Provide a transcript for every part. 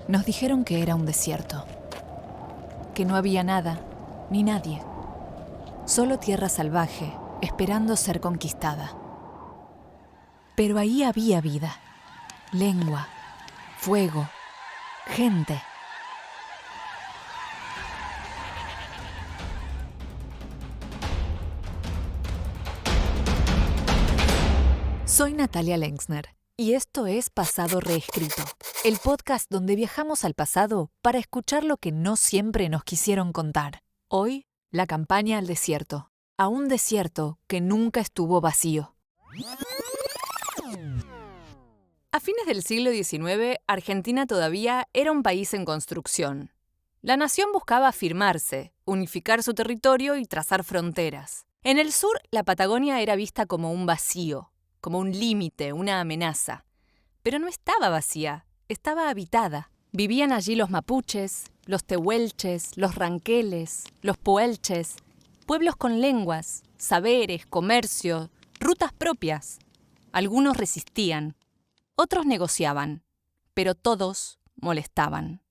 Nos dijeron que era un desierto, que no había nada ni nadie, solo tierra salvaje esperando ser conquistada. Pero ahí había vida, lengua, fuego, gente. Soy Natalia Lenzner y esto es Pasado Reescrito, el podcast donde viajamos al pasado para escuchar lo que no siempre nos quisieron contar. Hoy, la campaña al desierto, a un desierto que nunca estuvo vacío. A fines del siglo XIX, Argentina todavía era un país en construcción. La nación buscaba afirmarse, unificar su territorio y trazar fronteras. En el sur, la Patagonia era vista como un vacío, como un límite, una amenaza. Pero no estaba vacía, estaba habitada. Vivían allí los mapuches, los tehuelches, los ranqueles, los puelches, pueblos con lenguas, saberes, comercio, rutas propias. Algunos resistían, otros negociaban, pero todos molestaban.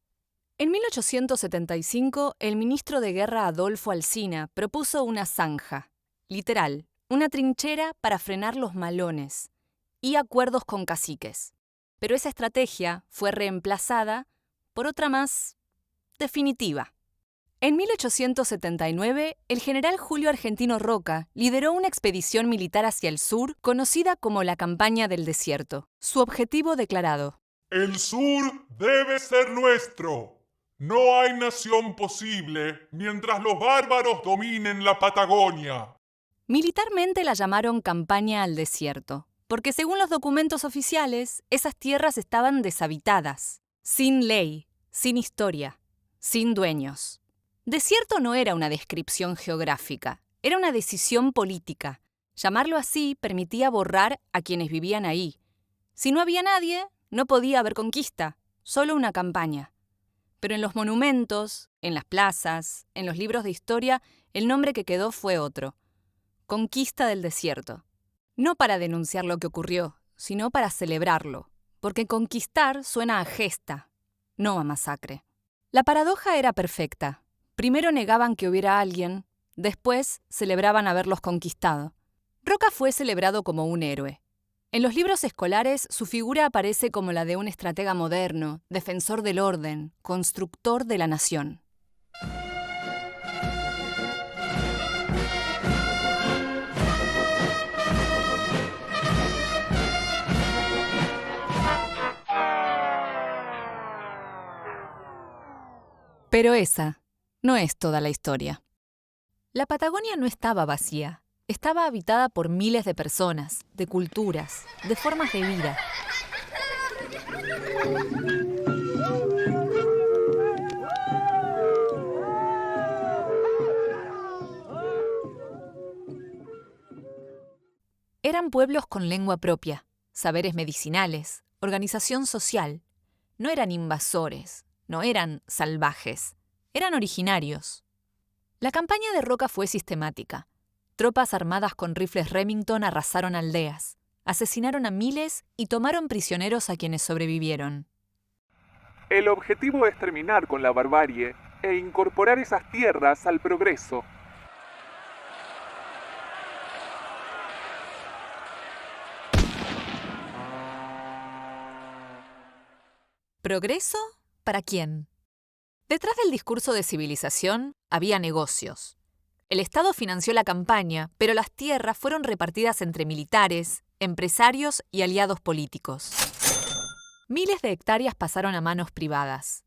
En 1875, el ministro de Guerra Adolfo Alsina propuso una zanja, literal, una trinchera para frenar los malones y acuerdos con caciques. Pero esa estrategia fue reemplazada por otra más definitiva. En 1879, el general Julio Argentino Roca lideró una expedición militar hacia el sur conocida como la Campaña del Desierto. Su objetivo declarado: El sur debe ser nuestro. No hay nación posible mientras los bárbaros dominen la Patagonia. Militarmente la llamaron Campaña al Desierto, porque según los documentos oficiales, esas tierras estaban deshabitadas, sin ley, sin historia, sin dueños. Desierto no era una descripción geográfica, era una decisión política. Llamarlo así permitía borrar a quienes vivían ahí. Si no había nadie, no podía haber conquista, solo una campaña. Pero en los monumentos, en las plazas, en los libros de historia, el nombre que quedó fue otro: Conquista del Desierto. No para denunciar lo que ocurrió, sino para celebrarlo, porque conquistar suena a gesta, no a masacre. La paradoja era perfecta. Primero negaban que hubiera alguien, después celebraban haberlos conquistado. Roca fue celebrado como un héroe. En los libros escolares su figura aparece como la de un estratega moderno, defensor del orden, constructor de la nación. Pero esa no es toda la historia. La Patagonia no estaba vacía, estaba habitada por miles de personas, de culturas, de formas de vida. Eran pueblos con lengua propia, saberes medicinales, organización social. No eran invasores, no eran salvajes, eran originarios. La campaña de Roca fue sistemática. Tropas armadas con rifles Remington arrasaron aldeas, asesinaron a miles y tomaron prisioneros a quienes sobrevivieron. El objetivo es terminar con la barbarie e incorporar esas tierras al progreso. ¿Progreso? ¿Para quién? Detrás del discurso de civilización había negocios. El Estado financió la campaña, pero las tierras fueron repartidas entre militares, empresarios y aliados políticos. Miles de hectáreas pasaron a manos privadas.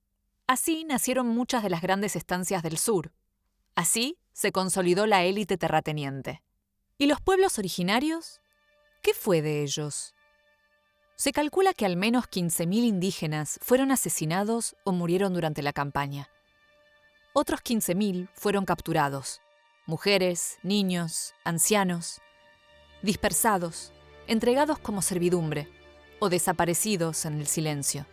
Así nacieron muchas de las grandes estancias del sur. Así se consolidó la élite terrateniente. ¿Y los pueblos originarios? ¿Qué fue de ellos? Se calcula que al menos 15.000 indígenas fueron asesinados o murieron durante la campaña. Otros 15.000 fueron capturados. Mujeres, niños, ancianos, dispersados, entregados como servidumbre o desaparecidos en el silencio.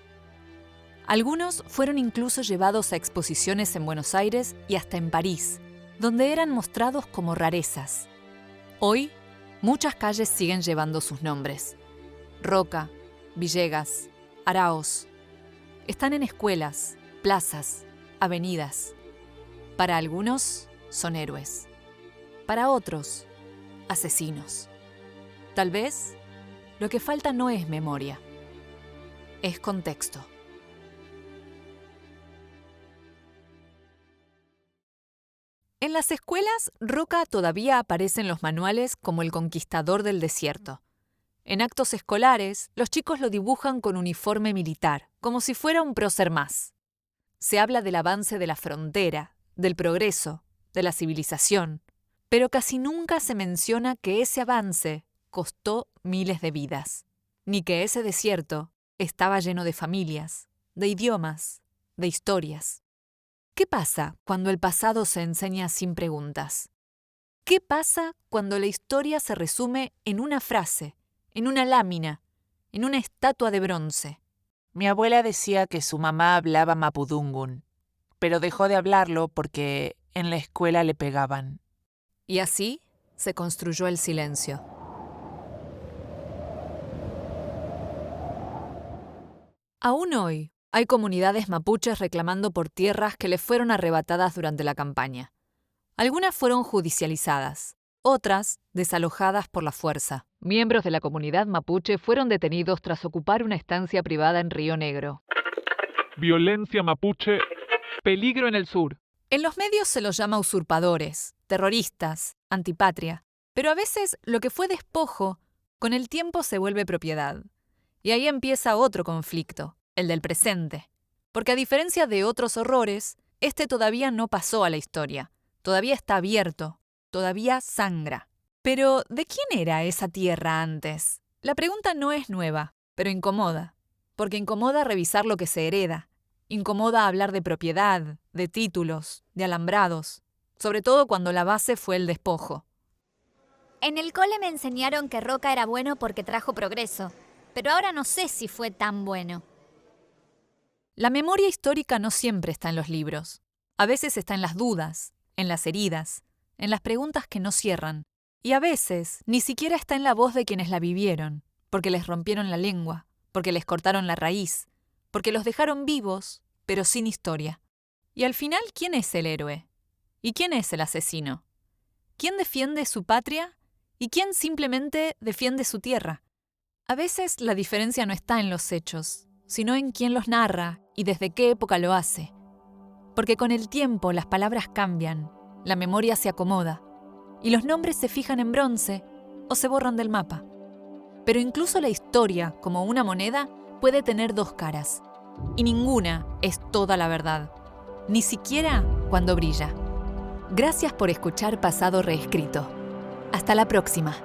Algunos fueron incluso llevados a exposiciones en Buenos Aires y hasta en París, donde eran mostrados como rarezas. Hoy, muchas calles siguen llevando sus nombres: Roca, Villegas, Aráoz. Están en escuelas, plazas, avenidas. Para algunos son héroes. Para otros, asesinos. Tal vez lo que falta no es memoria, es contexto. En las escuelas, Roca todavía aparece en los manuales como el conquistador del desierto. En actos escolares, los chicos lo dibujan con uniforme militar, como si fuera un prócer más. Se habla del avance de la frontera, del progreso, de la civilización, pero casi nunca se menciona que ese avance costó miles de vidas, ni que ese desierto estaba lleno de familias, de idiomas, de historias. ¿Qué pasa cuando el pasado se enseña sin preguntas? ¿Qué pasa cuando la historia se resume en una frase, en una lámina, en una estatua de bronce? Mi abuela decía que su mamá hablaba mapudungun, pero dejó de hablarlo porque en la escuela le pegaban. Y así se construyó el silencio. Aún hoy, hay comunidades mapuches reclamando por tierras que les fueron arrebatadas durante la campaña. Algunas fueron judicializadas, otras desalojadas por la fuerza. Miembros de la comunidad mapuche fueron detenidos tras ocupar una estancia privada en Río Negro. Violencia mapuche, peligro en el sur. En los medios se los llama usurpadores, terroristas, antipatria, pero a veces lo que fue despojo, con el tiempo se vuelve propiedad. Y ahí empieza otro conflicto, el del presente. Porque a diferencia de otros horrores, este todavía no pasó a la historia, todavía está abierto, todavía sangra. Pero, ¿de quién era esa tierra antes? La pregunta no es nueva, pero incomoda, porque incomoda revisar lo que se hereda, incomoda hablar de propiedad, de títulos, de alambrados, sobre todo cuando la base fue el despojo. En el cole me enseñaron que Roca era bueno porque trajo progreso, pero ahora no sé si fue tan bueno. La memoria histórica no siempre está en los libros. A veces está en las dudas, en las heridas, en las preguntas que no cierran. Y a veces ni siquiera está en la voz de quienes la vivieron, porque les rompieron la lengua, porque les cortaron la raíz, porque los dejaron vivos, pero sin historia. Y al final, ¿quién es el héroe? ¿Y quién es el asesino? ¿Quién defiende su patria? ¿Y quién simplemente defiende su tierra? A veces la diferencia no está en los hechos, sino en quién los narra y desde qué época lo hace. Porque con el tiempo las palabras cambian, la memoria se acomoda, y los nombres se fijan en bronce o se borran del mapa. Pero incluso la historia, como una moneda, puede tener dos caras, y ninguna es toda la verdad, ni siquiera cuando brilla. Gracias por escuchar Pasado Reescrito. Hasta la próxima.